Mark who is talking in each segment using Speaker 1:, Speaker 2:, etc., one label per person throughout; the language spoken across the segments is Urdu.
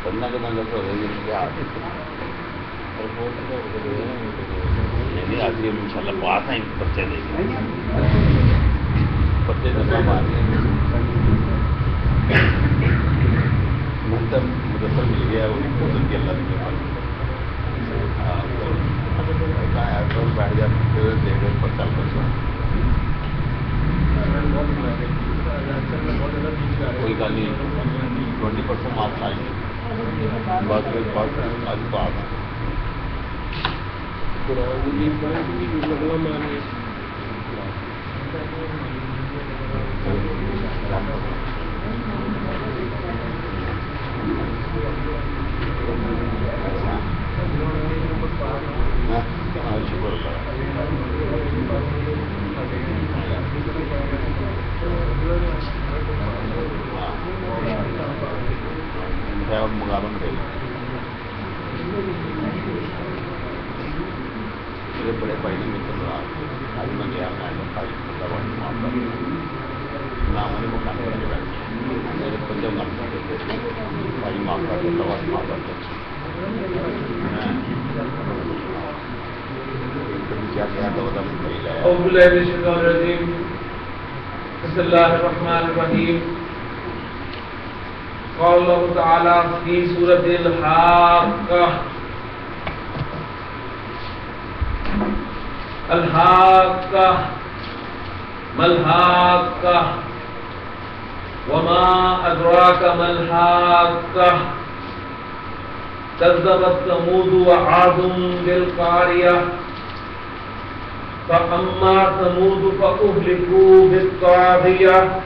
Speaker 1: بننا کے بندہ تو نہیں آتی ان شاء اللہ بات ہے بچے دے گے بچے مدثر مل گیا وہ ان کی اللہ کے پاس بیٹھ جاتے دیکھ رہے پر چل کر کوئی گل نہیں 20% مارکس آئیں گے بات آج بات شکر اللہ مغالم دے میرے بڑے بھائی نے مل کر آج میں گیا نام نے مکان کرنے بیٹھے میرے بندے مانتے بھائی معاف کر دیتا بات معاف کرتے کیا کیا تو
Speaker 2: بسم اللہ الرحمن الرحیم قال اللہ تعالی فی سورۃ الحاقہ الحاقہ ما الحاقہ وما ادراک ما الحاقہ کذبت ثمود وعاد بالقاریہ فأما ثمود فأهلكوا بالطاغية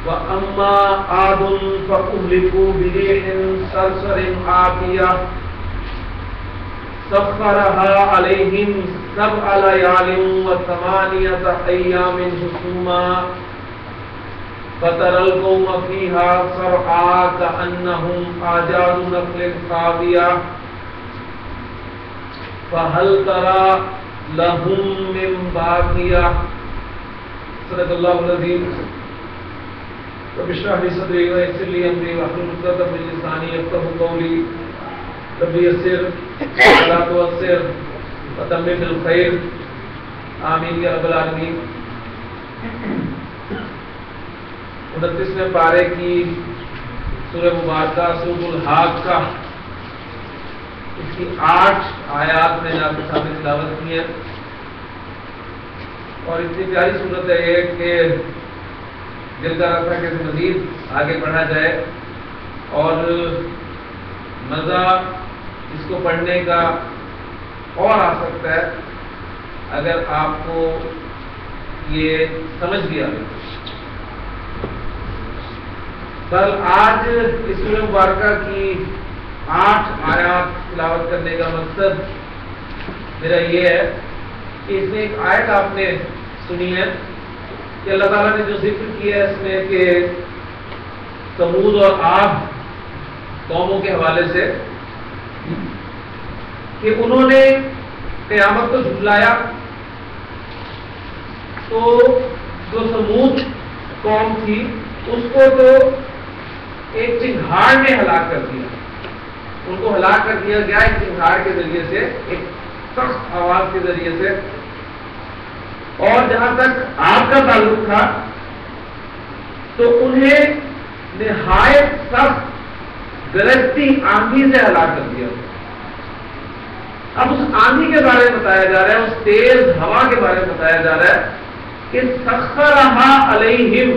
Speaker 2: وأما عاد فأهلكوا بريح صرصر عاتية سخرها عليهم 7 ليال و8 أيام حسوما فترى القوم فيها صرعى كأنهم أعجاز نخل خاوية فهل ترى لهم من باقیہ صدق اللہ العظیم رب اشرح لي صدری ويسر لي امری واحلل عقدۃ من لسانی یفقهوا قولی رب یسر ولا تعسر وتمم بالخیر آمین یا رب العالمین 29ویں پارے کی سورہ مبارکہ سورۃ الحاقہ اس کی 8 آیات میں آپ کے سامنے تلاوت کی ہے اور اتنی پیاری صورت ہے یہ کہ دل کا رہا تھا کہ مزید آگے بڑھا جائے اور مزہ اس کو پڑھنے کا اور آ سکتا ہے اگر آپ کو یہ سمجھ گیا کل آج اس سورہ مبارکہ کی 8 آیات تلاوت کرنے کا مقصد میرا یہ ہے کہ اس میں ایک آیت آپ نے سنی ہے کہ اللہ تعالیٰ نے جو ذکر کیا ہے اس میں کہ ثمود اور عاد قوموں کے حوالے سے کہ انہوں نے قیامت کو جھٹلایا تو جو ثمود قوم تھی اس کو تو ایک چنگھاڑ نے ہلاک کر دیا ان کو ہلاک کر دیا گیا ایک چنگھاڑ کے ذریعے سے ایک سخت آواز کے ذریعے سے اور جہاں تک آپ کا تعلق تھا تو انہیں نہایت سخت گرجتی آندھی سے ہلاک کر دیا اب اس آندھی کے بارے میں بتایا جا رہا ہے اس تیز ہوا کے بارے میں بتایا جا رہا ہے کہ سخرھا علیہم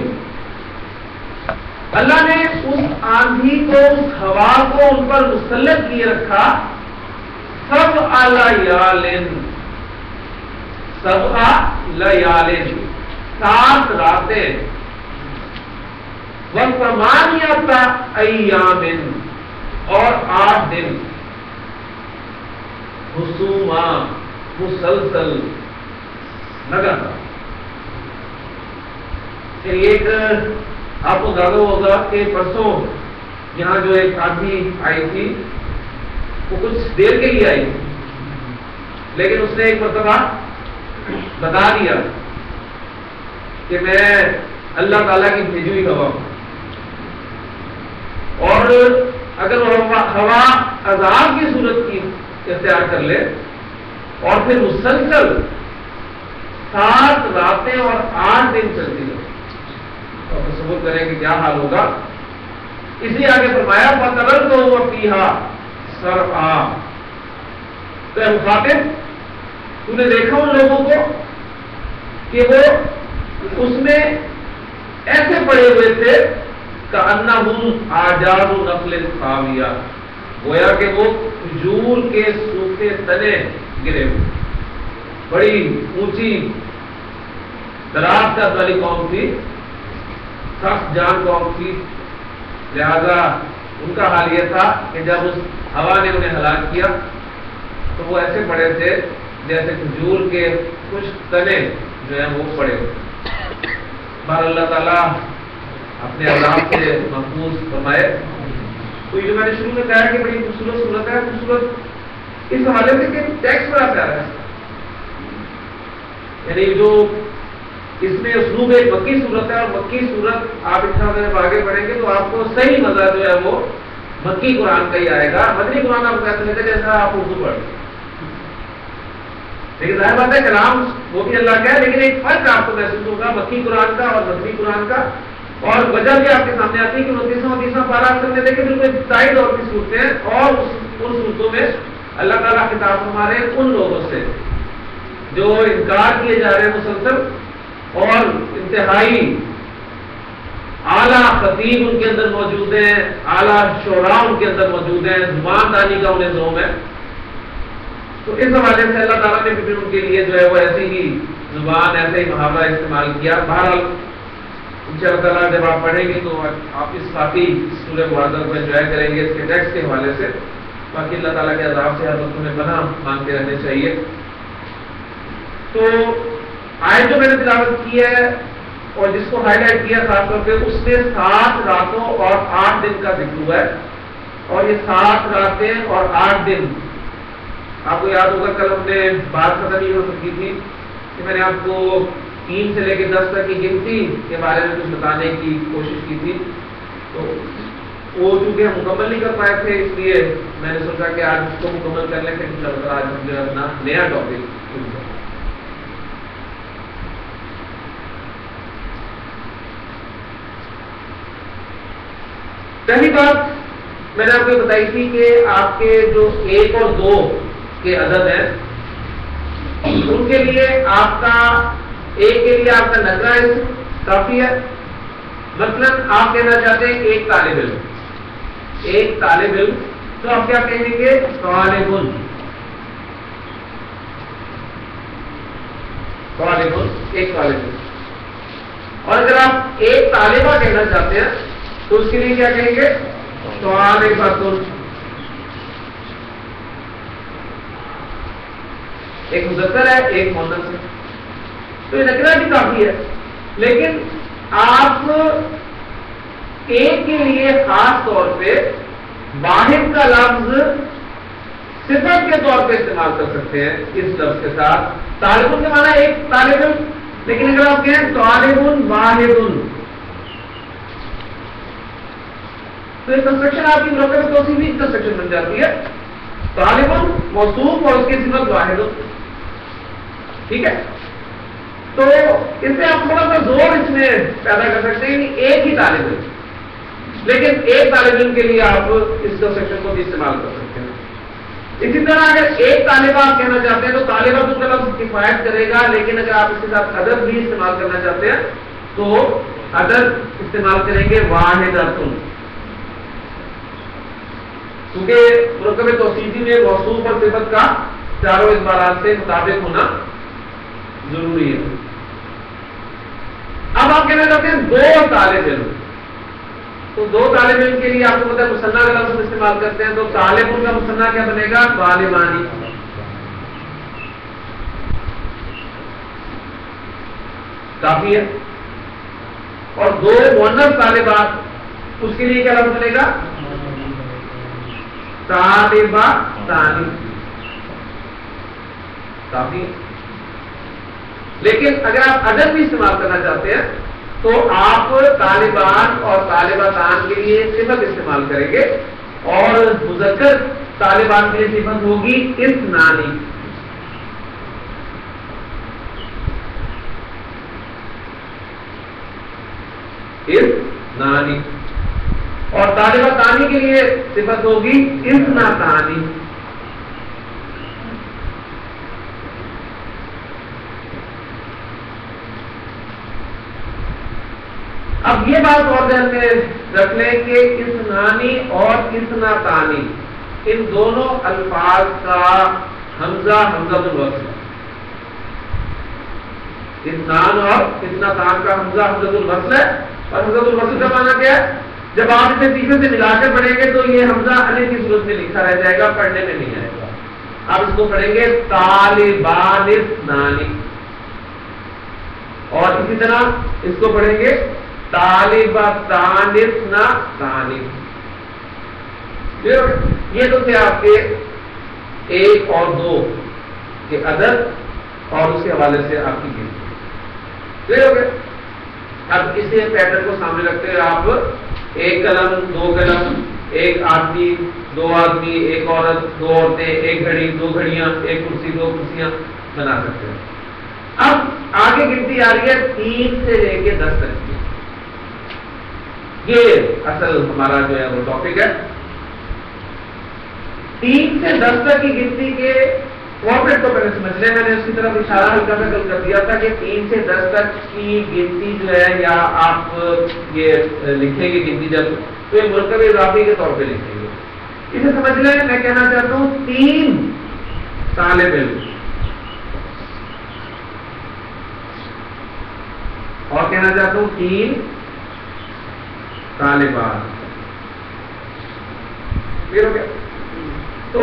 Speaker 2: اللہ نے اس آندھی کو اس ہوا کو ان پر مسلط کیے رکھا 7 لیال 7 راتیں و8 ایام اور 8 دن حسوما مسلسل لگاتار ایک آپ کو اندازہ ہوگا کہ پرسوں یہاں جو ایک آندھی آئی تھی وہ کچھ دیر کے لیے آئی لیکن اس نے ایک مرتبہ بتا دیا کہ میں اللہ تعالیٰ کی بھیجی ہوئی ہوا ہوں اور اگر ہوا عذاب کی صورت کی اختیار کر لے اور پھر مسلسل 7 راتیں اور 8 دن چلتی ہے تو تصور کریں کہ کیا حال ہوگا. اسی آگے فرمایا فترل تو وہ پیہا سرعا. تو اے مخاطب تو نے دیکھا ان لوگوں کو کہ وہ اس میں ایسے پڑے ہوئے تھے کأنہم اعجاز نخل خاویہ, گویا کہ وہ کھجور کے سوکھے تنے گرے ہوئے. بڑی اونچی دراز قد والی قوم تھی, سخت جان قوم تھی, لہذا ان کا حال یہ تھا کہ جب اس ہوا نے انہیں ہلاک کیا تو وہ ایسے پڑے تھے جیسے کھجور کے کچھ تنے جو ہیں وہ پڑے ہوئے. بہر اللہ تعالیٰ اپنے عذاب سے محفوظ فرمائے. تو یہ جو میں نے شروع میں کہا کہ بڑی خوبصورت صورت ہے, خوبصورت اس حوالے سے کہ ٹیکسٹ بڑا پیارا ہے, یعنی جو اس میں اسلوب ایک مکی صورت ہے, اور مکی صورت آپ اتنا جب آگے بڑھیں گے تو آپ کو صحیح مزہ جو ہے وہ مکی قرآن کا ہی آئے گا. مدنی قرآن آپ کو ایسا لگے جیسا آپ اردو پڑھ, لیکن ظاہر بات ہے کلام وہ بھی اللہ کا ہے, لیکن ایک فرق آپ کو محسوس ہوگا مکی قرآن کا اور مدنی قرآن کا. اور وجہ بھی آپ کے سامنے آتی ہے کہ 29واں پارہ کرنے دیکھیں بالکل ابتدائی دور کی صورتیں ہیں, اور ان صورتوں میں اللہ تعالیٰ خطاب فرما رہے ہیں ان لوگوں سے جو انکار کیے جا رہے ہیں مسلسل, اور انتہائی اعلیٰ خطیب ان کے اندر موجود ہیں, اعلیٰ شعراء ان کے اندر موجود ہیں, زبان دانی کا انہیں زوم ہے. تو اس حوالے سے اللہ تعالیٰ نے بھی ان کے لیے جو ہے وہ ایسی ہی زبان, ایسے ہی محاورہ استعمال کیا. بہرحال انشاءاللہ جب آپ پڑھیں گے تو آپ اس کافی سورہ معاذہ کو انجوائے کریں گے اس کے ٹیکسٹ کے حوالے سے. باقی اللہ تعالیٰ کے عذاب سے ہر وقت ہمیں پناہ مانگتے رہنے چاہیے. تو آیت جو میں نے تلاوت کی ہے اور جس کو ہائی لائٹ کیا خاص طور پہ, اس میں 7 راتوں اور 8 دن کا ذکر ہوا ہے. اور یہ 7 راتیں اور 8 دن آپ کو یاد ہوگا کل ہم نے بات ختم نہیں ہو سکی تھی کہ میں نے آپ کو 3 سے لے کے 10 تک کی گنتی کے بارے میں کچھ بتانے کی کوشش کی تھی. تو وہ چونکہ ہم مکمل نہیں کر پائے تھے, اس لیے میں نے سوچا کہ آج اس کو مکمل کر لیں کہ آج ہم جو اپنا نیا ٹاپک. پہلی بات میں نے آپ کو بتائی تھی کہ آپ کے جو 1 اور 2 کے عدد ہیں ان کے لیے آپ کا 1 کے لیے آپ کا نکرہ اسم کافی ہے. مثلا آپ کہنا چاہتے ہیں ایک طالب علم, تو آپ کیا کہیں گے طالبن, ایک طالب علم. اور اگر آپ ایک طالبہ کہنا چاہتے ہیں تو اس کے لیے کیا کہیں گے طالبۃ. ایک مذکر ہے ایک مؤنث ہے, تو یہ نکرہ بھی کافی ہے. لیکن آپ ایک کے لیے خاص طور پہ واحد کا لفظ صفت کے طور پہ استعمال کر سکتے ہیں اس لفظ کے ساتھ. طالب کے معنی ایک طالب علم, لیکن اگر آپ کہیں طالب واحد تو یہ کنسٹرکشن آپ کی مرکب توصیفی کنسٹرکشن بن جاتی ہے. طالب موصوف اور اس کی صفت واحد. ٹھیک ہے, تو اس سے آپ تھوڑا سا زور اس میں پیدا کر سکتے ہیں کہ ایک ہی طالب علم, لیکن ایک طالب علم کے لیے آپ اس کنسٹرکشن کو بھی استعمال کر سکتے ہیں. اسی طرح اگر ایک طالبہ آپ کہنا چاہتے ہیں تو طالبہ تو لفظ کفایت کرے گا, لیکن اگر آپ اس کے ساتھ عدد بھی استعمال کرنا چاہتے ہیں تو عدد استعمال کریں گے واحدۃ, کیونکہ مرکب توصیفی میں موصوف اور صفت کا چاروں اعتبارات سے مطابق ہونا ضروری ہے. اب آپ کہنا چاہتے ہیں 2 طالب علم, تو 2 طالب علم کے لیے آپ کو پتہ ہے مثنیٰ کا لفظ استعمال کرتے ہیں, تو طالب ان کا مثنیٰ کیا بنے گا طالبانی. کافی ہے. اور 2 مؤنث طالبات اس کے لیے کیا لفظ بنے گا طالبہ ثانی. کافی. لیکن اگر آپ عدد بھی استعمال کرنا چاہتے ہیں تو آپ طالبان اور طالباتان کے لیے صفت استعمال کریں گے اور مذکر طالبان کے لیے صفت ہوگی اثنانی. اثنانی. اور طالباتانی کے لیے صفت ہوگی اثنتانی. اب یہ بات اور ذہن میں رکھ لیں کہ اثنانی اور اثنتانی ان دونوں الفاظ کا حمزہ حمزۃ الوصل ہے. اثنان اور اثنتان کا حمزہ حمزۃ الوصل ہے. اور حمزۃ الوصل کا معنی کیا ہے؟ جب آپ اسے سیکھے سے ملا کر پڑھیں گے تو یہ حمزہ الف کی صورت میں لکھا رہ جائے گا، پڑھنے میں نہیں آئے گا. آپ اس کو پڑھیں گے طالبان اثنانی، اور اسی طرح اس کو پڑھیں گے طالبتان اثنتانی. یہ تو تھے آپ کے ایک اور دو کے عدد اور اس کے حوالے سے آپ کی گنتی. اب اسی پیٹرن کو سامنے رکھتے ہوئے آپ ایک قلم، دو قلم، ایک آدمی، دو آدمی، ایک عورت، دو عورتیں، ایک گھڑی، دو گھڑیاں، ایک کرسی، دو کرسیاں بنا سکتے ہیں. اب آگے گنتی آ رہی ہے 3 سے لے کے 10 تک کی. یہ اصل ہمارا جو ہے وہ ٹاپک ہے. 3 سے 10 تک کی گنتی کے فارمیٹ کو پہلے سمجھ لیں. میں نے اس کی طرف اشارہ ہلکا سا کر دیا تھا کہ 3 سے 10 تک کی گنتی جو ہے، یا آپ یہ لکھیں گے گنتی جب تو یہ مرکب اضافی کے طور پہ لکھیں گے. اسے سمجھ لیں. میں کہنا چاہتا ہوں 3 طالب علم اور کہنا چاہتا ہوں 3 طالبات. کلیئر ہو گیا؟ تو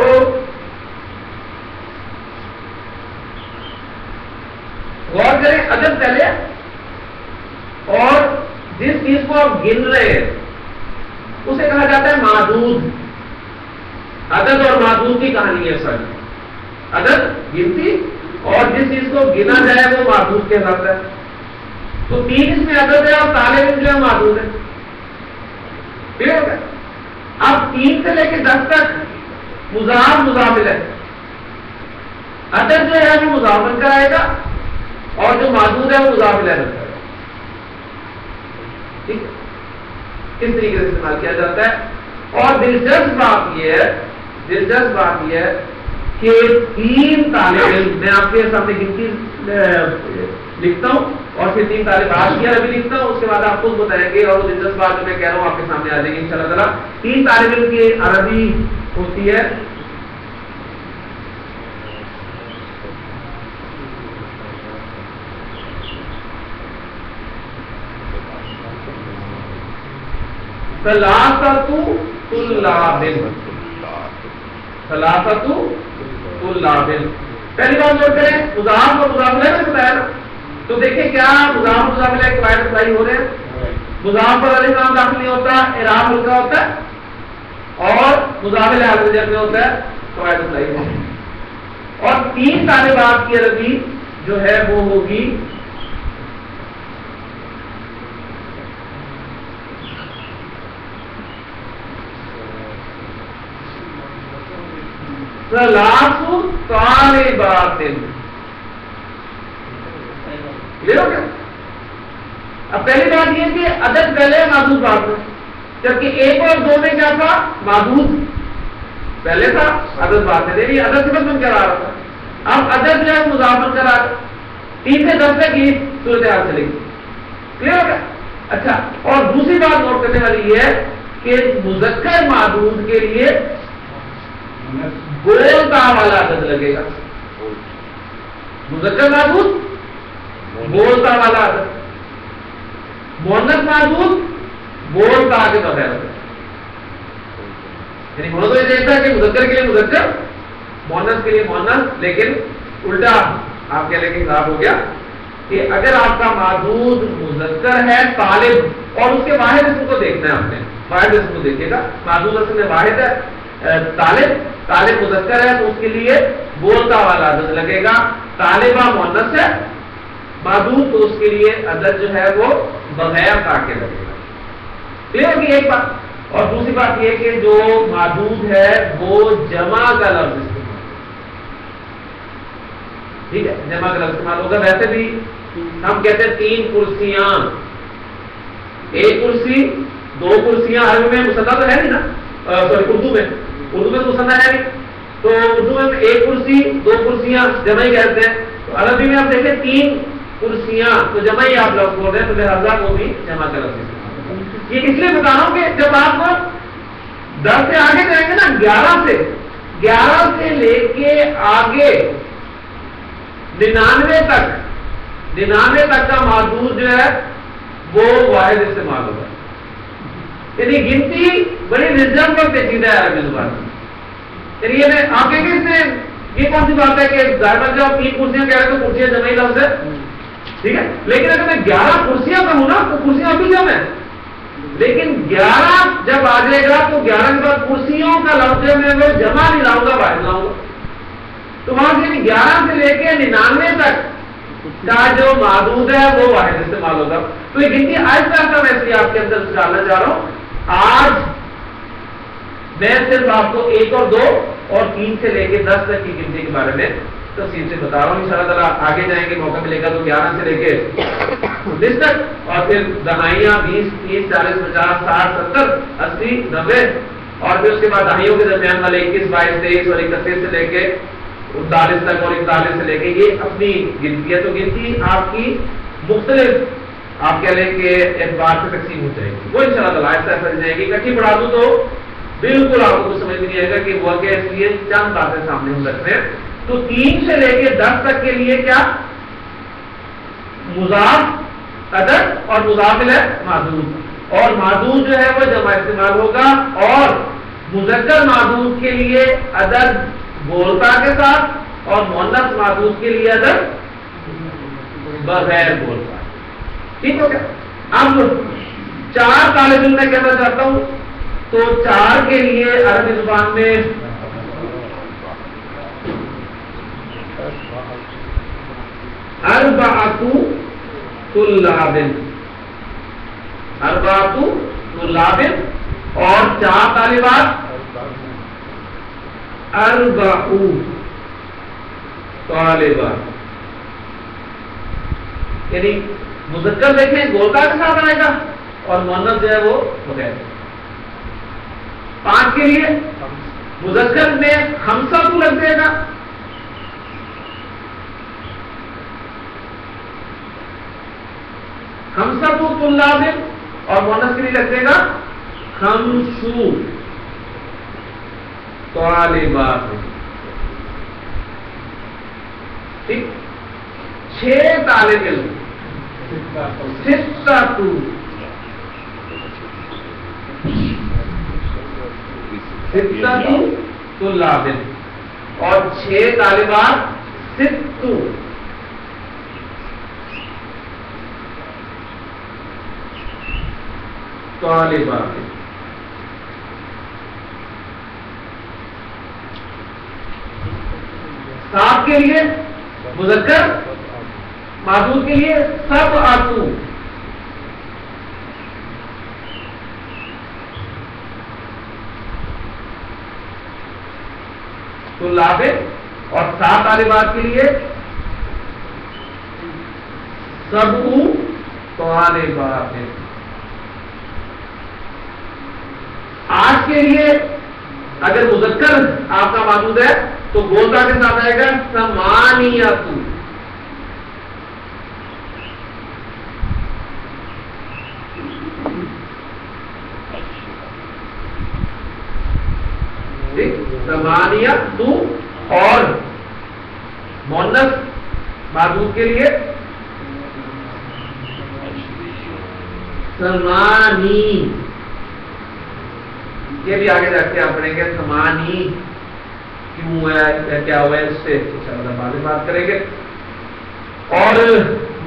Speaker 2: غور کریں، عدد پہلے اور جس چیز کو آپ گن رہے ہیں اسے کہا جاتا ہے معدود. عدد اور معدود کی کہانی ہے سر. عدد گنتی اور جس چیز کو گنا جائے وہ معدود کہلاتا ہے. تو 3 اس میں عدد ہے اور طالب علم جو ہے معدود ہے. ٹھیک ہے؟ اب 3 سے لے کے 10 تک مضاف مضافل ہے. عدد جو ہے وہ مضاف بن کر آئے گا اور جو معدود ہے وہ مضاف الیہ بن کر آئے گا. ٹھیک ہے؟ اس طریقے سے استعمال کیا جاتا ہے. اور دلچسپ بات یہ ہے کہ 3 طالب علم، میں آپ کے سامنے گنتی لکھتا ہوں اور پھر 3 طالبات کی عربی لکھتا ہوں، اس کے بعد آپ خود بتائیں گے اور دلچسپ بات جو میں کہہ رہا ہوں آپ کے سامنے آ جائے گی انشاءاللہ تعالیٰ. 3 طالب علم کی عربی ہوتی ہے ثلاثۃ طلاب. ثلاثۃ طلاب. پہلی بات نوٹ کریں، مضاف اور مضاف الیہ میں بتایا نا. تو دیکھیں کیا مضاف مضاف الیہ کے قواعد اپلائی ہو رہے ہیں. مضاف پر الف لام داخل نہیں ہوتا، اعراب ہلکا ہوتا ہے، اور مضاف الیہ حرف جر میں ہوتا ہے، قواعد اپلائی ہو رہے ہیں. اور 3 طالبات کی عربی جو ہے وہ ہوگی ثلاث طالبات. کلیئر ہو گیا؟ اب پہلی بات یہ کہ عدد پہلے معدود بعد میں، جبکہ 1 اور 2 میں کیا تھا؟ معدود پہلے تھا، عدد بعد میں. دیکھیے عدد صفت بن کر آ رہا تھا، اب عدد جو ہے مضاف بن کر آ رہا. 3 سے 10 تک کی صورتحال چلے گی. کلیئر ہو گیا؟ اچھا، اور دوسری بات نوٹ کرنے والی یہ ہے کہ مذکر معدود کے لیے گولتا والا عدد لگے گا. مذکر معدود گولتا والا عدد، مؤنث معدود گولتا کے بغیر. یعنی ہونا تو یہ دیکھتا ہے کہ مذکر کے لیے مذکر، مؤنث کے لیے مؤنث، لیکن الٹا آپ کہہ لیں کہ خراب ہو گیا کہ اگر آپ کا معدود مذکر ہے طالب، اور اس کے واحد اسم کو دیکھنا ہے آپ نے، واحد اسم کو دیکھیے گا. معدود اصل میں واحد ہے، طالب مذکر ہے تو اس کے لیے بولتا والا عدد لگے گا. طالبہ مؤنث ہے، معدود تو اس کے لیے عدد جو ہے وہ بغیر تا کے لگے گا. کلیئر ہوگی ایک بات. اور دوسری بات یہ کہ جو معدود ہے وہ جمع کا لفظ استعمال، ٹھیک ہے، جمع کا لفظ استعمال ہوگا. ویسے بھی ہم کہتے ہیں 3 کرسیاں، 1 کرسی 2 کرسیاں. عربی میں مصنع تو ہے نہیں نا، سوری اردو میں مصنع ہے نہیں، تو اردو میں 1 کرسی 2 کرسیاں جمع ہی کہتے ہیں. تو عربی میں آپ دیکھیں 3 کرسیاں تو جمع ہی آپ لفظ بول رہے ہیں، تو لہٰذا وہ بھی جمع کا لفظ استعمال. یہ اس لیے بتا رہا ہوں کہ جب آپ 10 سے آگے جائیں گے نا، 11 سے لے کے آگے 99 تک کا معدود جو ہے وہ واحد استعمال ہوگا. یعنی گنتی بڑی نظم اور پیچیدہ ہے عربی زبان میں. یعنی یہ آپ کہیں گے اس میں یہ کون سی بات ہے کہ ظاہر جب 3 کرسیاں کہہ رہے تو کرسیاں جمع ہی لفظ ہے، ٹھیک ہے. لیکن اگر میں 11 کرسیاں کہوں نا تو کرسیاں ابھی جمع ہے، لیکن 11 جب آ جائے گا تو 11 کے بعد کرسیوں کا لفظ میں وہ جمع نہیں لاؤں گا، واحد لاؤں گا. تو وہاں سے 11 سے لے کے 99 تک کا جو معدود ہے وہ واحد استعمال ہوگا. تو یہ گنتی آہستہ آہستہ میں اس لیے آپ کے اندر ڈالنا چاہ رہا ہوں. آج میں صرف آپ کو 1 اور 2 اور 3 سے لے کے 10 تک کی گنتی کے بارے میں تفصیل سے بتا رہا ہوں. انشاءاللہ تعالیٰ آگے جائیں گے، موقع ملے گا تو 11 سے لے کے 19 تک، اور پھر دہائیاں 20 30 40 50 60 70 80 90، اور پھر اس کے بعد دہائیوں کے درمیان والے 21 22 23 اور 31 سے لے کے 39 تک اور 41 سے لے کے یہ اپنی گنتی ہے. تو گنتی آپ کی مختلف آپ کہہ لیں کہ اعتبار سے تقسیم ہو جائے گی. وہ انشاءاللہ تعالیٰ ایسا ایسا جائے گی. اکٹھی پڑھا دوں تو بالکل آپ کو سمجھ نہیں آئے گا کہ وہ کیا، اس لیے چند باتیں سامنے ہم رکھ رہے ہیں. تو 3 سے لے کے 10 تک کے لیے کیا مضاف عدد اور مضاف الیہ معدود، اور معدود جو ہے وہ جمع استعمال ہوگا، اور مذکر معدود کے لیے عدد بولتا کے ساتھ اور مؤنث معدود کے لیے عدد بغیر بولتا. ٹھیک ہو گیا. اب 4 طالب علم میں کہنا چاہتا ہوں. تو 4 کے لیے عربی زبان میں اربعۃ طلاب، اور 4 طالبات اربع طالبات. یعنی مذکر دیکھیں گولتا کے ساتھ آئے گا اور مؤنث جو ہے وہ بغیر. 5 کے لیے مذکر میں خمسہ تو لگ جائے گا، خمسہ تو طلاب، اور مؤنث کے لیے لگ جائے گا خمسو طالبات. ٹھیک. 6 طالب علم ستۃ طلاب، اور 6 طالبات 6 طالبات. 7 کے لیے مذکر معدود کے لیے سبعۃ، طلاب، اور 7 طالبات کے لیے سبع طالبات. 8 کے لیے اگر مذکر آپ کا معدود ہے تو گولتا کے ساتھ آئے گا ثمانیۃ. ثمانیۃ، اور مؤنث معدود کے لیے ثمانی. یہ بھی آگے جا کے آپ پڑھیں گے ثمانی کیوں ہے کیا ہوا ہے، اس سے انشاءاللہ بعد میں بات کریں گے. اور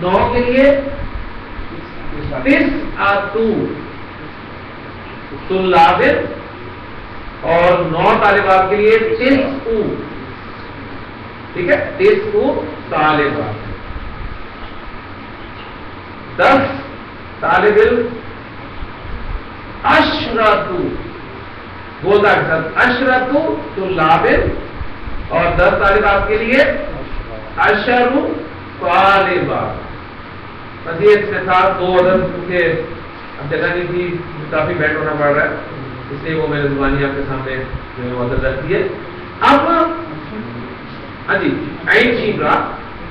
Speaker 2: 9 کے لیے تسعۃ طلاب، اور 9 طالبات کے لیے 9، ٹھیک ہے، 9 طالبات. 10 طالب علم اشرتو گوزا کے ساتھ اشرتو طلاب اور 10 طالبات کے لیے اشرو طالبات. مزید اس کے ساتھ 2 عدد کیونکہ اب جگہ نہیں تھی کافی بیٹھ ہونا پڑ رہا ہے اس لیے وہ میرے زبانی آپ کے سامنے جو ہے وہ عدد رکھتی ہے. اب ہاں جی عین شین را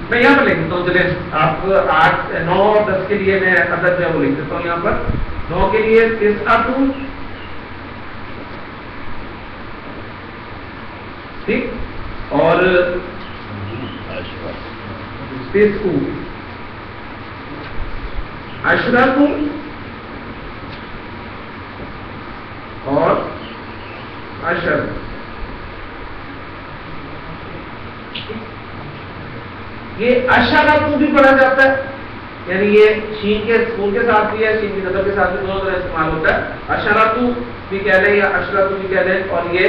Speaker 2: میں یہاں پر لکھ دیتا ہوں. چلیں آپ 8 9 10 کے لیے میں عدد جو ہے وہ لکھ دیتا ہوں. یہاں پر 9 کے لیے تسعۃ ٹھیک اور تسعو عشرۃ اور عشر. یہ اشرۃ بھی پڑھا جاتا ہے یعنی یہ شین کے سکون کے ساتھ بھی ہے شین کی نظر کے ساتھ بھی دونوں طرح استعمال ہوتا ہے. اشرۃ بھی کہہ لیں یا اشرۃ بھی کہہ لیں اور یہ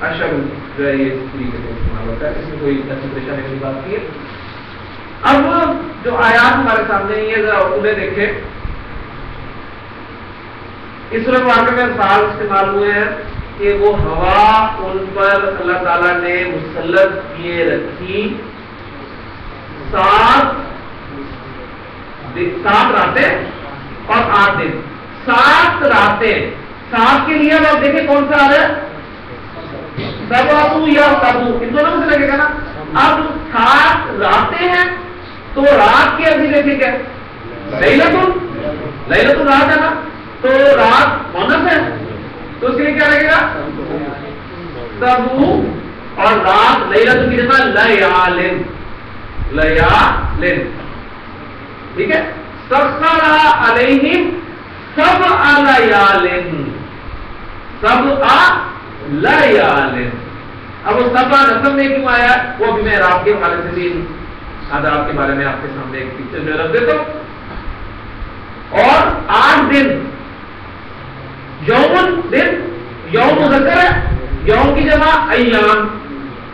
Speaker 2: اشر جو ہے یہ اس طریقے سے استعمال ہوتا ہے. اس میں کوئی ایسی پریشانی کی بات نہیں ہے. اب جو آیات ہمارے سامنے یہ ذرا انہیں دیکھیں. اس سورۃ واقعہ میں الفاظ استعمال ہوئے ہیں کہ وہ ہوا ان پر اللہ تعالیٰ نے مسلط کیے رکھی 7 راتیں اور 8 دن. 7 راتیں 7 کے لیے آپ دیکھیں کون سا آ رہا ہے سبعۃ یا سبع ان دونوں میں سے لگے گا نا. اب 7 راتیں ہیں تو رات کی ابھی دیکھیں کیا لیلۃ رات ہے نا تو رات مونث ہے تو اس کے لیے کیا لگے گا سبع اور رات لیلۃ کی جمع لیالن ٹھیک ہے. سخر علیہم 7 لیالن 7 لیالن. اب وہ 7 نسب میں کیوں آیا وہ بھی میں رات کے حوالے سے بھی آداب کے بارے میں آپ کے سامنے ایک پکچر میں رکھ دیتا ہوں. اور 8 دن یوم دن یوم مذکر ہے یوم کی جمع ایام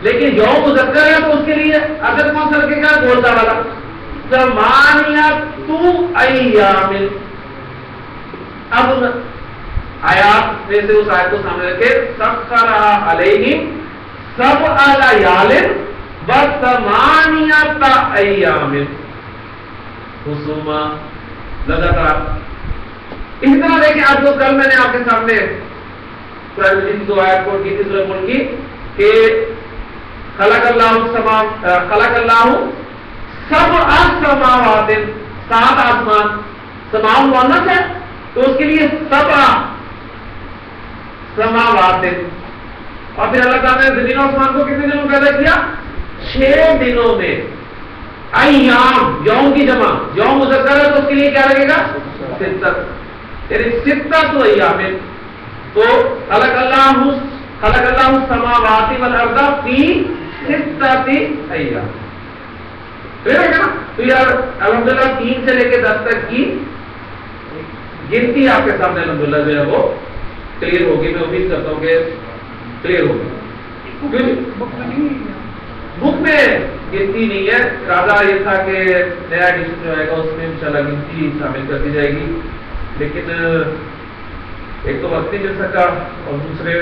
Speaker 2: لیکن یوم مذکر ہے تو اس کے لیے عدد کون سا لگے گا گولتا والا ثمانیۃ ایام. اب آیات میں سے اس آیت کو سامنے رکھے سخر علیہم 7 لیالن وثمانیۃ ایام حسوما لگاتار. اسی طرح دیکھیں آپ کو کل میں نے آپ کے سامنے قرآن مجید کی 2 آیت کوٹ کی تھی سورۃ ملک کی کہ خلق اللہ 7 سماوات 7 آسمان سماع مؤنث ہے تو اس کے لیے 7 سماوات. اور پھر اللہ تعالیٰ نے زمین و آسمان کو کتنے دنوں پیدا کیا 6 دنوں میں. ایام یوم کی جمع یوم مذکر ہے تو اس کے لیے کیا لگے گا 6 یعنی 6 ایام. تو خلق اللہ السماوات والارض فی 6 ایام. تو یار الحمدللہ 3 سے لے کے 10 تک کی گنتی آپ کے سامنے الحمدللہ جو ہے وہ کلیئر ہوگی. میں امید کرتا ہوں کہ کلیئر ہوگی. بک میں گنتی نہیں ہے. ارادہ یہ تھا کہ نیا ایڈیشن جو آئے گا اس میں انشاءاللہ گنتی شامل کر دی جائے گی لیکن ایک تو وقت نہیں مل سکا اور دوسرے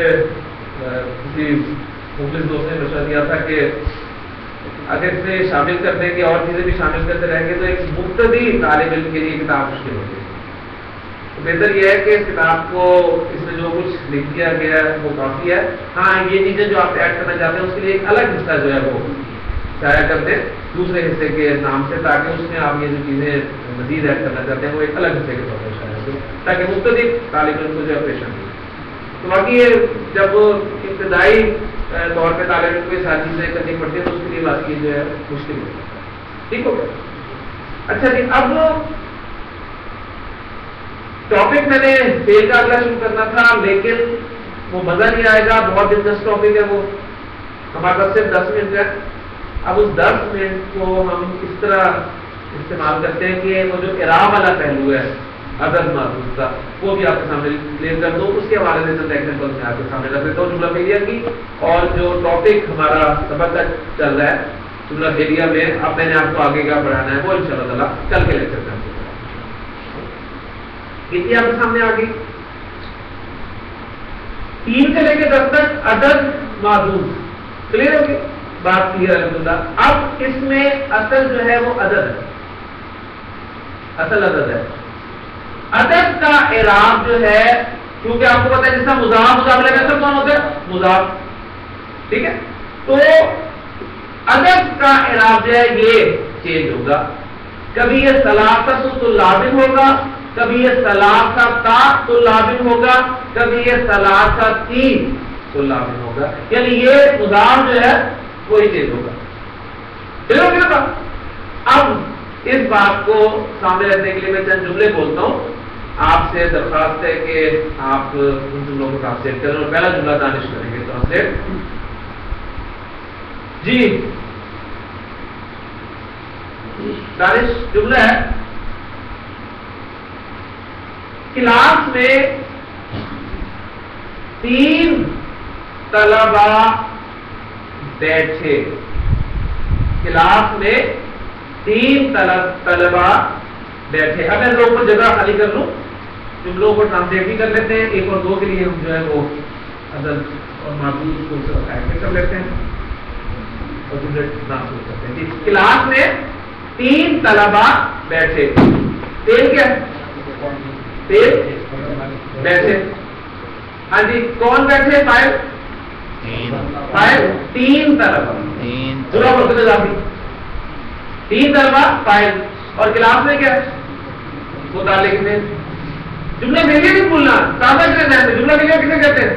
Speaker 2: کسی مخلص دوست نے مشورہ دیا تھا کہ اگر اس میں شامل کر دیں گے اور چیزیں بھی شامل کرتے رہیں گے تو ایک مبتدی طالب علم کے لیے کتاب مشکل ہوگی. تو بہتر یہ ہے کہ اس کتاب کو اس میں جو کچھ لکھ دیا گیا ہے وہ کافی ہے. ہاں یہ چیزیں جو آپ ایڈ کرنا چاہتے ہیں اس کے لیے ایک الگ حصہ جو ہے وہ شائع کر دیں دوسرے حصے کے نام سے تاکہ اس میں آپ یہ جو چیزیں مزید ایڈ کرنا چاہتے ہیں وہ ایک الگ حصے کے طور پر شائع کریں تاکہ مختلف طالب علم کو جو ہے پریشان ہو. تو باقی یہ جب ابتدائی طور پہ طالب علم کو یہ ساری چیزیں کرنی پڑتی ہے تو اس کے لیے باقی جو ہے مشکل ہوتی ہے. ٹھیک ہو گیا. اچھا جی اب ٹاپک میں نے فیل کا اگلا شروع کرنا تھا لیکن وہ مزہ نہیں آئے گا. بہت دلچسپ ٹاپک ہے وہ ہمارے پاس صرف 10 منٹ ہے. اب اس 10 منٹ کو ہم اس طرح استعمال کرتے ہیں کہ وہ جو اعراب والا پہلو ہے عدد محفوظ کا وہ بھی آپ کے سامنے کلیئر کر دو. اس کے حوالے سے چند ایگزامپل میں آپ کے سامنے رکھ دیتا ہوں جملہ فعلیہ کی. اور جو ٹاپک ہمارا سبق تک چل رہا ہے جملہ فعلیہ میں اب میں نے آپ کو آگے کا پڑھانا ہے وہ انشاءاللہ تعالیٰ کل کے لیکچر میں. یہ آپ کے سامنے آ گئی. 3 سے لے کے 10 تک عدد معدود. کلیئر ہوگی بات کلیئر الحمدللہ. اب اس میں اصل جو ہے وہ عدد ہے, اصل عدد ہے. عدد کا اعراب جو ہے, کیونکہ آپ کو پتا ہے جس طرح مضاف مقابلے میں کون ہوتا ہے مضاف, ٹھیک ہے, تو عدد کا اعراب جو ہے یہ چینج ہوگا. کبھی یہ ثلاثۃ طلاب ہوگا, کبھی یہ ثلاثۃ طلاب ہوگا, کبھی یہ ثلاثۃ طلاب ہوگا. یعنی یہ مضاف جو ہے وہی چینج ہوگا. چلو اب اس بات کو سامنے رکھنے کے لیے میں چند جملے بولتا ہوں. آپ سے درخواست ہے کہ آپ ان جملوں کو ٹرانسلیٹ کریں. اور پہلا جملہ دانش کریں گے ٹرانسلیٹ. جی دانش جملہ ہے, کلاس میں 3 طلبا بیٹھے. کلاس میں 3 طلبا بیٹھے. اب میں لوگوں کو جگہ خالی کر لوں, جملوں کو ٹرانسلیٹ بھی کر لیتے ہیں. 1 اور 2 کے لیے ہم جو ہے وہ عدد اور معدود کو ایڈ کر لیتے ہیں اور جملے ٹرانسلیٹ کرتے ہیں. جی کلاس میں 3 طلبا بیٹھے. تیل کیا ہے؟ تیل بیٹھے. ہاں جی کون بیٹھے؟ فائل. 3 طلبا. 3 طلبا فائل. اور کلاس میں کیا ہے متعلق میں. جملہ ملیے نہیں بھولنا, تازہ کرنا. جملہ ملیے کسے کہتے ہیں؟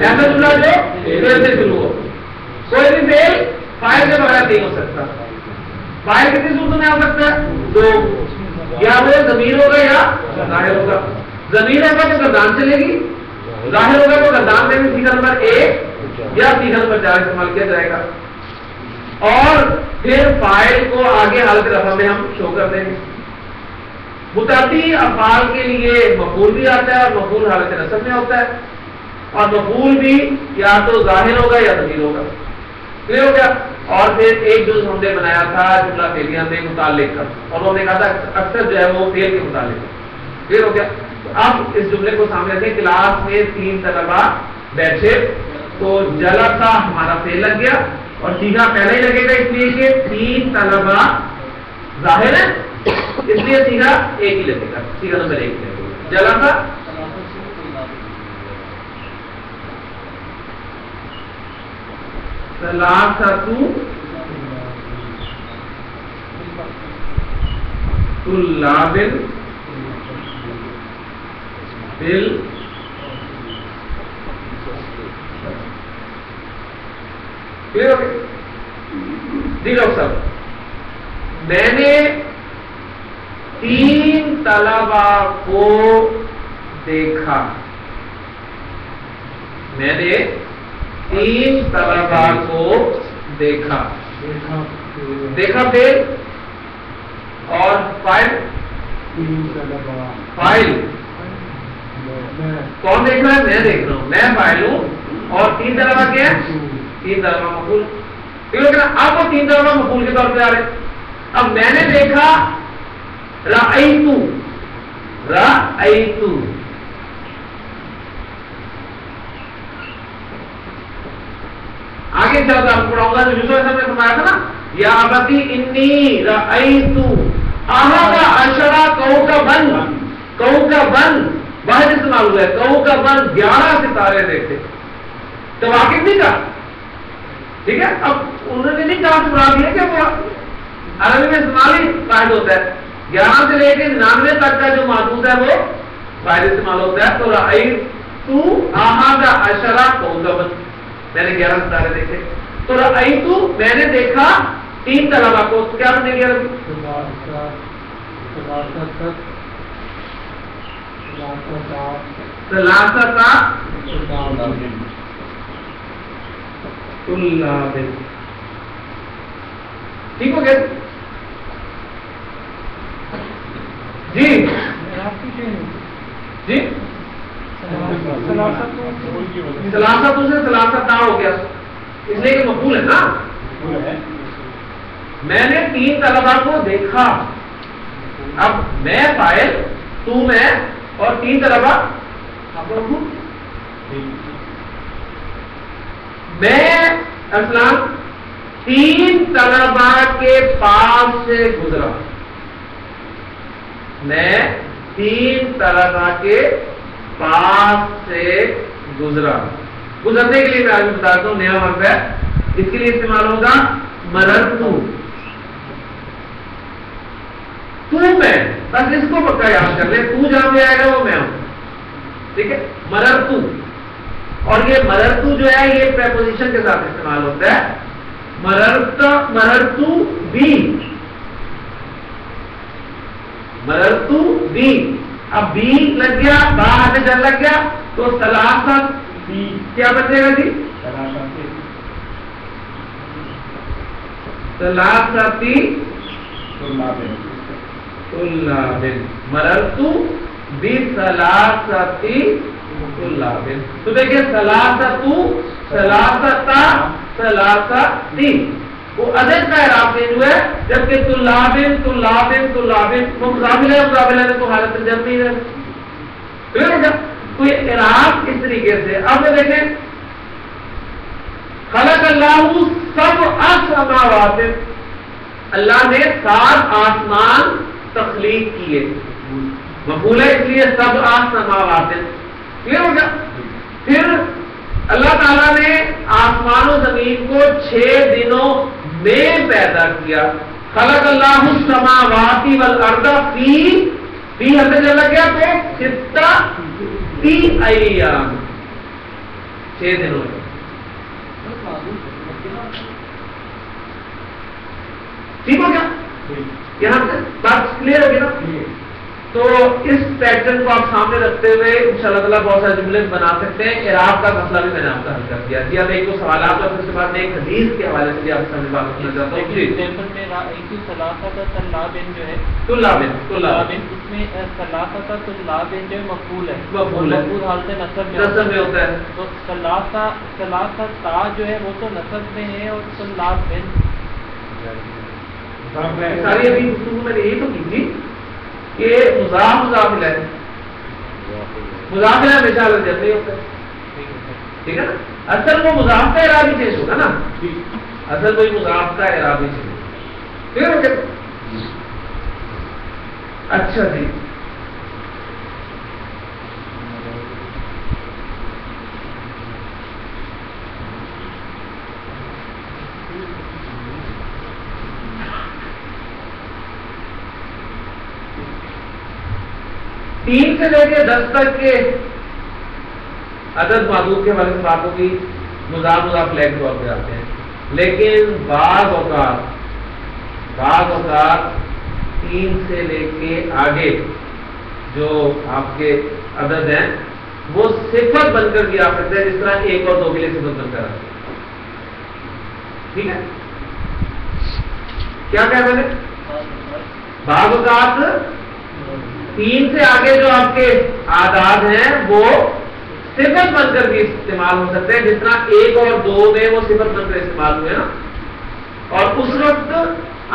Speaker 2: ایسا جملہ جو فعل سے شروع ہو. کوئی بھی فعل فائل کے بغیر نہیں ہو سکتا. فائل کتنی صورتوں میں آ سکتا ہے؟ 2. یا وہ ضمیر ہوگا یا ظاہر ہوگا. ضمیر ہوگا تو گردان چلے گی, ظاہر ہوگا تو گردان میں بھی صیغہ نمبر 1 یا صیغہ نمبر 4 استعمال کیا جائے گا. اور پھر فاعل کو آگے حالت رفع میں ہم شو کر دیں گے. متعدی افعال کے لیے مفعول بھی آتا ہے اور مفعول حالت نصب میں ہوتا ہے, اور مفعول بھی یا تو ظاہر ہوگا یا ضمیر ہوگا. کلیئر ہو گیا. اور پھر ایک جز ہم نے بنایا تھا جملہ فعلیہ میں متعلق کا, اور ہم نے کہا تھا اکثر جو ہے وہ فعل کے متعلق. کلیئر ہو گیا. اب اس جملے کو سامنے رکھیں, کلاس میں 3 طلبا بیٹھے. تو جلسہ ہمارا فعل لگ گیا اور صیغہ پہلے ہی لگے گا اس لیے کہ 3 طلبا ظاہر ہے, اس لیے صیغہ ایک ہی لگے گا, صیغہ نمبر 1 لگے گا. جلسہ ثلاثۃ طلاب بال جی ڈاکٹر صاحب, میں نے 3 طلبا کو دیکھا. میں نے 3 طلبا کو دیکھا. دیکھا فعل اور فاعل. فاعل کون دیکھ رہا ہے؟ میں دیکھ رہا ہوں, میں فاعل ہوں. اور 3 طلبا کیا ہے؟ 3 طلبا مفعول. اب وہ 3 طلبا مفعول کے طور پہ آ رہے. اب میں نے دیکھا رأیتو. رأیتو آگے چل کر پڑھاؤں گا. جو یوسف علیہ السلام نے فرمایا تھا نا, یا ابتی انی رأیتو احد عشر کوکبن. کوکبن واحد استعمال ہوا ہے. کوکبن 11 ستارے دیکھے. تو واقف نہیں کہا, ٹھیک ہے. اب انہوں نے نہیں کہا سنا دیا کہ وہ عربی میں استعمال ہی واحد ہوتا ہے. 11 سے لے کے 99 تک کا جو معدود ہے وہ واحد استعمال ہوتا ہے. تو رأیتو احد عشر کوکبن, میں نے 11 ستارے دیکھے. تو رأیتو میں نے دیکھا 3 طلبا کو. کیا بنے گیا؟ ثلاثۃ طلاب. ٹھیک ہو گیا جی. جی ثلاثت سے ثلاثت نہ ہو گیا, اس لیے کہ مفعول ہے نا. میں نے 3 طلبا کو دیکھا. اب میں فاعل, تو میں اور 3 طلبہ آپ لوگ میں اسلام 3 طلبہ کے پاس سے گزرا. میں 3 طلبہ کے پاس سے گزرا. گزرنے کے لیے میں آگے بتاتا ہوں نیا ورب ہے, اس کے لیے استعمال ہوگا مررتو. تو میں, بس اس کو پکا یاد کر لیں, تو جہاں پہ آئے گا وہ میں ہوں. ٹھیک ہے, مررتو. اور یہ مررتو جو ہے یہ پریپوزیشن کے ساتھ استعمال ہوتا ہے. مررتو بی, مررتو بی. اب بی لگ گیا, با آگے جل لگ گیا, تو ثلاثت کیا بچے گا جی؟ ثلاثتی طلاب. مررتو بثلاثتی طلاب. تو دیکھیں ثلاثتو, ثلاثتا, ثلاثتی, وہ عدد کا اعراب چینج ہوا ہے, جبکہ طلابن طلابن طلابن وہ مقابلہ ہے, مقابلہ میں تو حالت جب نہیں ہے. تو یہ اعراب اس طریقے سے. اب دیکھیں خلق اللہ سبع سماوات, اللہ نے 7 آسمان تخلیق کیے. مفعول ہے اس لیے سبع سماوات. کلیئر ہو گیا. پھر اللہ تعالیٰ نے آسمان و زمین کو 6 دنوں میں پیدا کیا. خلق اللہ السماوات والارض فی حد چلا گیا تو 6 ایام, 6 دنوں میں. ٹھیک ہو گیا, یہاں سے بات کلیئر ہوگی نا. تو اس پیٹرن کو آپ سامنے رکھتے ہوئے انشاءاللہ تعالیٰ بہت سارے جملے بنا سکتے ہیں. اعراب کا مسئلہ بھی میں نے آپ کا حل کر دیا. جی اب ایک دو سوالات اور اس کے بعد میں ایک حدیث کے حوالے سے آپ سامنے بات کرنا چاہتا ہوں. جی طلابن
Speaker 3: اس میں ثلاثہ طلابن جو مفعول ہے,
Speaker 2: مفعول ہے,
Speaker 3: مفعول حالت نصب
Speaker 2: میں ہوتا ہے.
Speaker 3: تو ثلاثہ تا جو ہے وہ تو نصب میں ہے, اور طلابن
Speaker 2: ساری ابھی گفتگو میں نے یہی تو کی تھی کہ مضاف مضاف ہے, مضاف ہمیشہ الگ جب نہیں ہوتا ہے. ٹھیک ہے نا, اصل وہ مضاف کا اعراب ہی چینج ہوگا نا, اصل وہی مضاف کا اعراب ہی چینج ہوگا. ٹھیک ہے نا. اچھا جی, تین سے لے کے 10 تک کے عدد معدود کے بارے میں بات ہوگی. مضاف مضاف لے کے طور پہ آتے ہیں, لیکن بعض اوقات 3 سے لے کے آگے جو آپ کے عدد ہیں وہ صفت بن کر بھی آ سکتے ہیں, جس طرح 1 اور 2 کے لیے صفت بن کر آتے ہیں. ٹھیک ہے, کیا کہا میں نے؟ بعض اوقات 3 سے آگے جو آپ کے اعداد ہیں وہ صفت بن کر بھی استعمال ہو سکتے ہیں, جس طرح 1 اور 2 میں وہ صفت بن کر استعمال ہوئے نا. اور اس وقت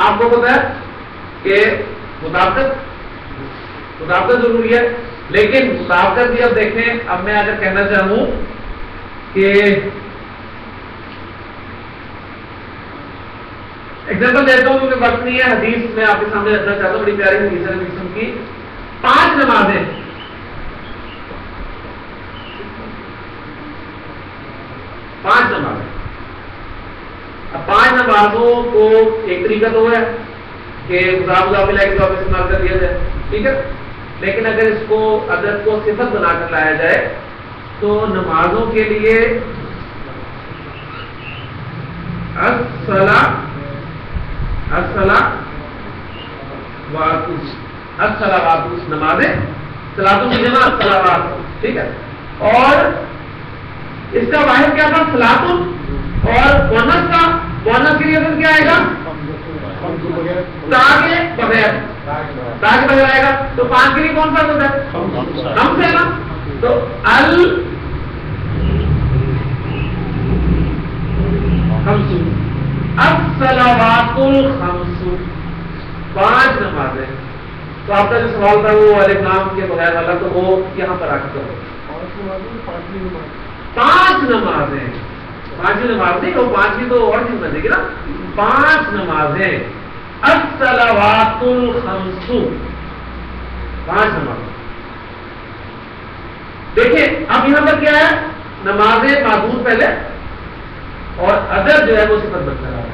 Speaker 2: آپ کو پتا ہے کہ مطابقت ضروری ہے, لیکن مطابقت بھی اب دیکھیں. اب میں اگر کہنا چاہوں کہ ایگزامپل دیتا ہوں کیونکہ وقت نہیں ہے, حدیث میں آپ کے سامنے رکھنا چاہتا ہوں, بڑی پیاری حدیث ہے نبی قسم کی. 5 نمازیں, 5 نمازیں. اب 5 نمازوں کو ایک طریقہ تو ہے کہ مضاف مضاف الیہ کے طور پہ استعمال کر دیا جائے. ٹھیک ہے, لیکن اگر اس کو عدد کو صفت بنا کر لایا جائے تو نمازوں کے لیے الصلاوات نمازیں, صلاتوں کی جمع الصلاوات. ٹھیک ہے, اور اس کا واحد کیا تھا؟ صلاتوں. اور بونس کا, بونس کے لیے کیا آئے گا؟ تاکہ بغیر آئے گا. تو 5 کے لیے کون سا ہوتا ہے؟ ہم سے نا. تو الصلوات الخمس, 5 نمازیں. تو آپ کا جو سوال تھا وہ الف لام کے بغیر والا، تو وہ یہاں پر آ کے کرو. 5 نمازیں، 5 نماز نہیں، وہ 5 تو اور چیز بنے گی نا. 5 نمازیں، الصلوات الخمس، 5 نمازیں. دیکھیں اب یہاں پر کیا ہے، نمازیں معدود پہلے اور عدد جو ہے وہ صفت بن رہا ہے.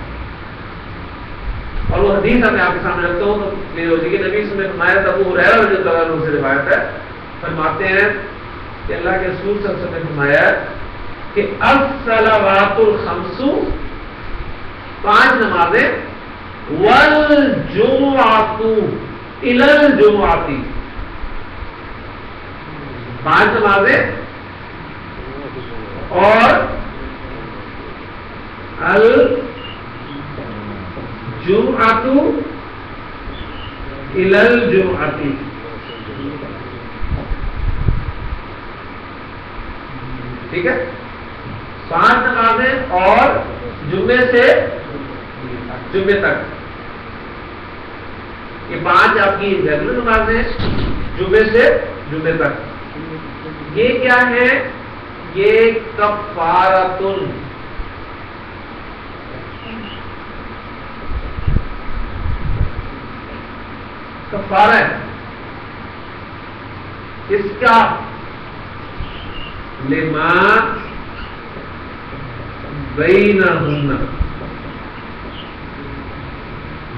Speaker 2: اور وہ حدیث میں آپ کے سامنے رکھتا ہوں تو میرے ہو جائے گی. نبی صلی اللہ علیہ وسلم نے فرمایا تھا، ابو ہریرہ رضی اللہ عنہ سے روایت ہے، فرماتے ہیں کہ اللہ کے رسول صلی اللہ علیہ وسلم نے فرمایا کہ الصلوات الخمس، 5 نمازیں، والجمعۃ الی الجمعۃ، 5 نمازیں اور الجمعۃ الی الجمعۃ. ٹھیک ہے، 5 نمازیں اور جمعے سے جمعے تک. یہ 5 آپ کی ریگولر نمازیں، جمعے سے جمعے تک. یہ کیا ہے، یہ کفارۃ، کفارہ ہے اس کا، لما بینہن،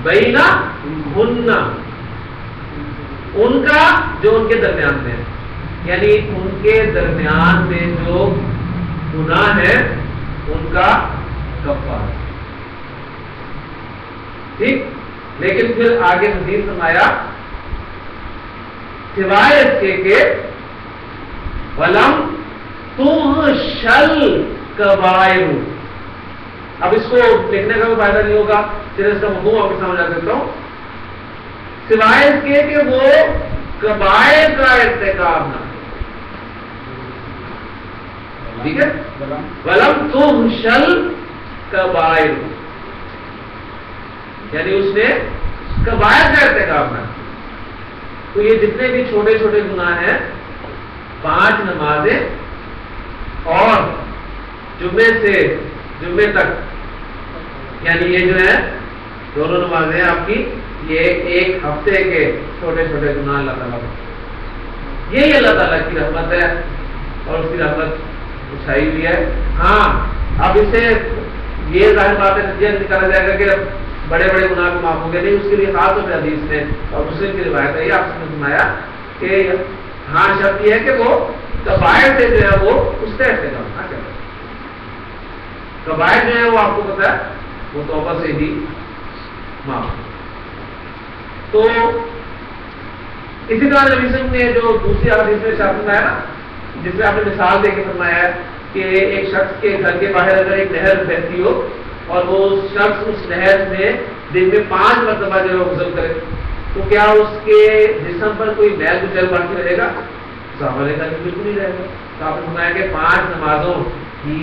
Speaker 2: بینہن ان کا جو ان کے درمیان میں ہے، یعنی ان کے درمیان میں جو گناہ ہے ان کا کفارہ. ٹھیک، لیکن پھر آگے مزید فرمایا سوائے اس کے کہ ولم تغشل کبائر. اب اس کو لکھنے کا بھی فائدہ نہیں ہوگا، صرف اس کا مفہوم آپ کے سامنے رکھ دیتا ہوں. سوائے اس کے کہ وہ کبائر کا ارتکاب نہ، ٹھیک ہے، ولم تغشل کبائر، یعنی اس نے کبائر کا ارتکاب نہ. تو یہ جتنے بھی چھوٹے چھوٹے گناہ ہیں، 5 نمازیں اور جمعے سے جمعے تک، یعنی یہ جو ہے دونوں نمازیں آپ کی، یہ 1 ہفتے کے چھوٹے چھوٹے گناہ اللہ تعالیٰ کو. یہی اللہ تعالیٰ کی رحمت ہے اور اس کی رحمت اچھائی ہوئی ہے. ہاں اب اسے یہ ظاہر بات ہے نتیجہ نکالا جائے گا کہ بڑے بڑے گناہ کو معاف ہوں گے، نہیں. اس کے لیے خاص طور پہ حدیث میں اور مسلم کی روایت ہے، یہ آپ نے سنایا کہ ہاں شرط یہ ہے کہ وہ کبائر سے جو ہے وہ اس کا ارتکاب نہ کرے. کبائر جو ہے وہ آپ کو پتا ہے وہ توبہ سے ہی معاف. تو اسی طرح نبی صلی اللہ علیہ وسلم نے جو دوسری حدیث میں شرط بتایا نا، جس میں آپ نے مثال دے کے فرمایا ہے کہ ایک شخص کے گھر کے باہر اگر ایک نہر بہتی ہو اور وہ شخص اس نہر میں دن میں 5 مرتبہ جو ہے غسل کرے، تو کیا اس کے جسم پر کوئی میل کچل باقی رہے گا؟ صحابہ نے کہا کہ بالکل نہیں رہے گا. تو آپ نے فرمایا کہ 5 نمازوں کی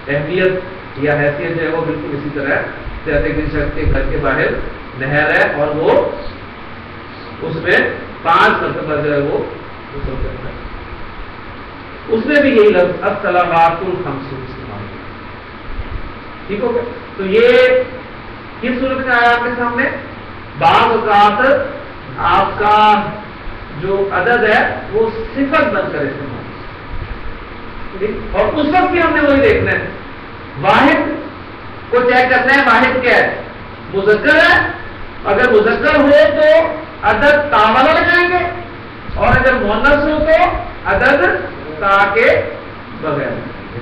Speaker 2: اہمیت یا حیثیت جو ہے وہ بالکل اسی طرح ہے جیسے کہ شخص کے گھر کے باہر نہر ہے اور وہ اس میں 5 مرتبہ جو ہے وہ غسل کرتا ہے. اس میں بھی یہی لفظ الصلوات الخمس استعمال ہے. ٹھیک ہو گیا؟ تو یہ کس صورت میں آیا آپ کے سامنے؟ بعض اوقات آپ کا جو عدد ہے وہ صفت بن کر استعمال، اور اس وقت بھی ہم نے وہی دیکھنا ہے. واحد کو چیک کرنا ہے، واحد کیا ہے؟ مذکر ہے. اگر مذکر ہو تو عدد تا والا لگائیں گے، اور اگر مؤنث ہو تو عدد تا کے بغیر.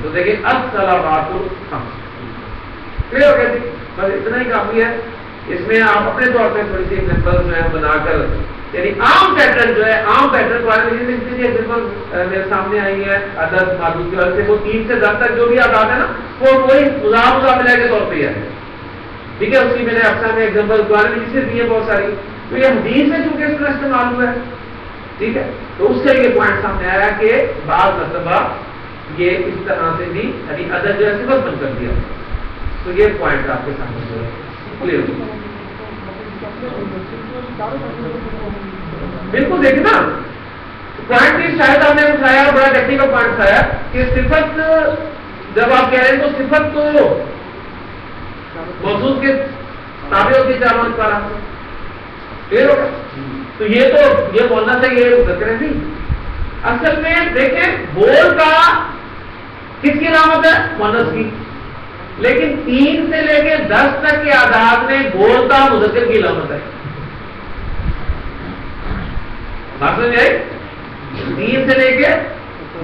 Speaker 2: تو دیکھیں الصلوات الخمس کلیئر ہو گیا جی. بس اتنا ہی کافی ہے. اس میں آپ اپنے طور پہ تھوڑی سی ایگزامپل جو ہے بنا کر، یعنی عام پیٹرن جو ہے، عام پیٹرن ایگزامپل میرے سامنے آئی ہے عدد معدود کی وجہ سے، وہ 3 سے 10 تک جو بھی آپ آتے ہیں نا وہ کوئی مضاف مضاف کے طور پہ ہی ہے. ٹھیک ہے، اس کی میں نے اکثر میں ایگزامپل قرآن میں جسے دی ہے بہت ساری. تو یہ حدیث میں چونکہ اس طرح استعمال ہوا ہے، ٹھیک ہے، تو اس سے یہ پوائنٹ سامنے آیا کہ بعض مرتبہ یہ اس طرح سے بھی یعنی عدد جو ہے صفت بن کر دیا. تو یہ پوائنٹ آپ کے سامنے جو ہے کلیئر ہو. بالکل دیکھیں نا پوائنٹ بھی شاید ہم نے اٹھایا بڑا ٹیکنیکل پوائنٹ اٹھایا کہ صفت جب آپ کہہ رہے ہیں تو صفت تو موصوف کے تابع ہوتی ہے علامت کا کلیئر ہوگا. تو یہ بولنا چاہیے ذکر نہیں. اصل میں دیکھیں بول کا کس کی علامت ہے؟ مؤنث کی. لیکن 3 سے لے کے 10 تک کے اعداد میں بول کا مذکر کی علامت ہے. بات سمجھ آئی؟ 3 سے لے کے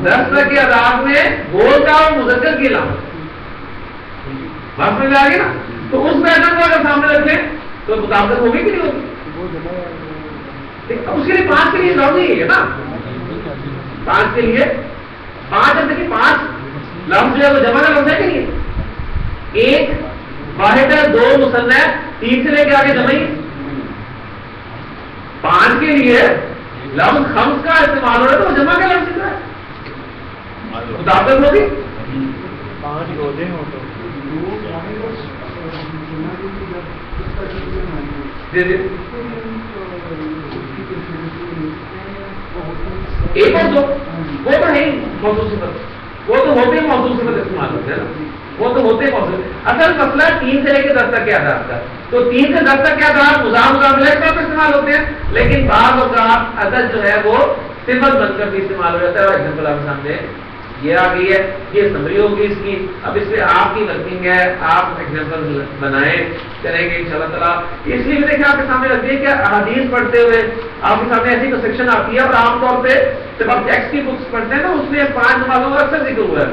Speaker 2: 10 تک کے اعداد میں بول کا اور مذکر کی علامت ہے. بات سمجھ آ گئی نا. تو اس پیٹرن کو اگر سامنے رکھیں تو مطابقت ہوگی کہ نہیں ہوگی؟ اس کے لیے 5 کے لیے ضروری ہے نا. 5 کے لیے 5 دیکھیے 5 لفظ جو ہے وہ جمع کا لفظ ہے کہ نہیں؟ ایک واحد ہے 2 مثنی ہے 3 سے لے کے آگے جمع ہی. 5 کے لیے لفظ خمس کا استعمال ہو رہا ہے تو وہ جمع کا لفظ ہے. مطابقت ہوگی
Speaker 3: 5 روزے ہو تو
Speaker 2: ایک اور 2 وہ تو ہے موصوف صفت. وہ تو ہوتے موصوف صفت استعمال ہوتے ہیں نا. وہ تو ہوتے موصوف. اصل مسئلہ 3 سے لے کے 10 تک کے اعداد کا. تو 3 سے 10 تک کے اعداد مضاف مضاف الیہ کے طور پر استعمال ہوتے ہیں. لیکن بعض اوقات عدد جو ہے وہ صفت بن کر بھی استعمال ہو جاتا ہے. اور ایگزامپل آپ سامنے یہ آ گئی ہے. یہ سمری ہوگی اس کی. اب اس میں آپ کی ورکنگ ہے. آپ ایگزامپل بنائیں کریں گے انشاءاللہ تعالیٰ. اس لیے دیکھیں آپ کے سامنے رکھتی ہے کہ احادیث پڑھتے ہوئے آپ کے سامنے ایسی کنسٹرکشن آتی ہے. اور عام طور پہ جب آپ ٹیکسٹ کی بکس پڑھتے ہیں نا اس میں 5 نمازوں کا اکثر ذکر ہوا ہے.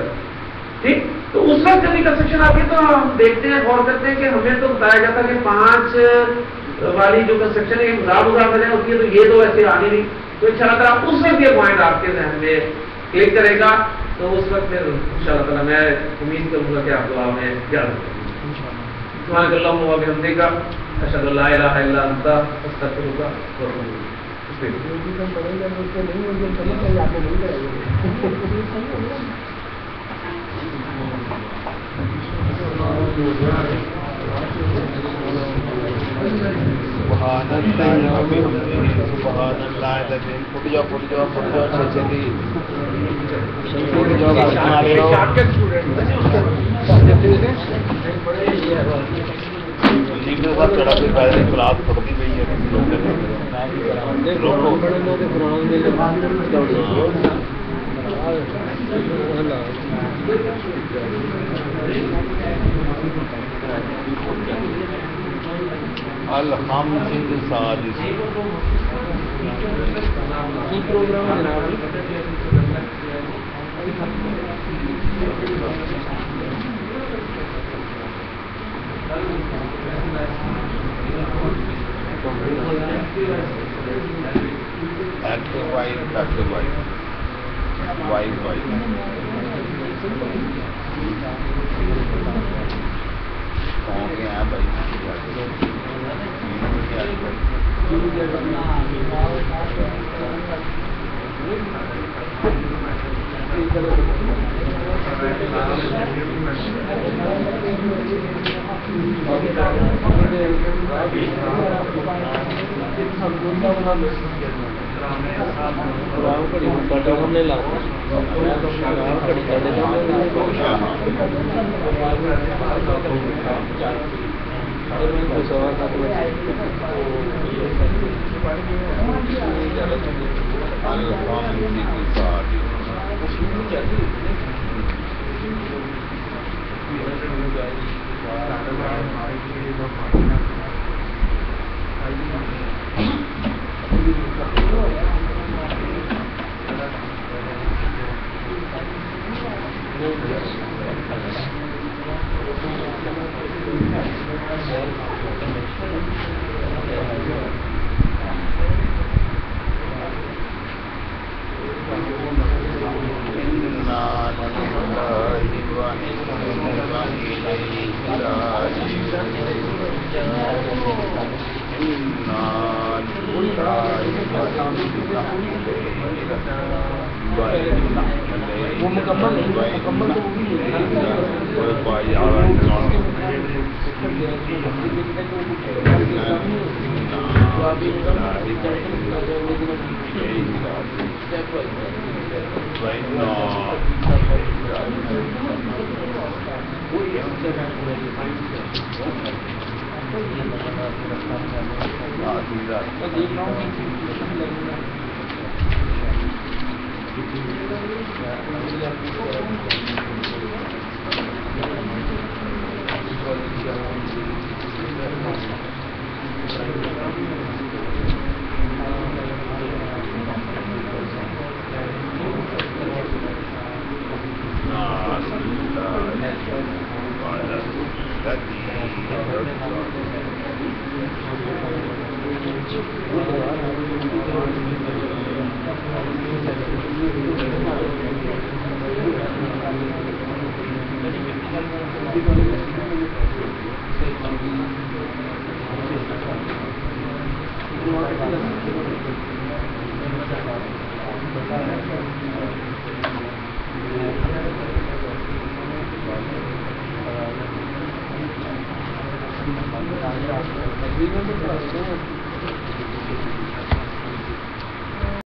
Speaker 2: ٹھیک. تو اس وقت جب یہ کنسٹرکشن آتی ہے تو ہم دیکھتے ہیں غور کرتے ہیں کہ ہمیں تو بتایا جاتا ہے کہ 5 والی جو کنسٹرکشن ہے مضاف مضاف الیہ ہوتی ہے. تو یہ تو ایسے آنی نہیں. تو انشاءاللہ تعالیٰ اس وقت یہ پوائنٹ آپ کے ذہن میں کلک کرے گا. تو اس وقت پھر انشاءاللہ تعالیٰ میں امید کروں گا کہ آپ دعا میں یاد رکھیں. سبحانک اللہم و بحمدک اشہد ان لا الہ الا انت استغفرک و اتوب
Speaker 1: سبحان اللہ سبحان اللہ پھٹ جاؤ کلاس پڑھتی پی ہے.
Speaker 4: وہ مکمل تو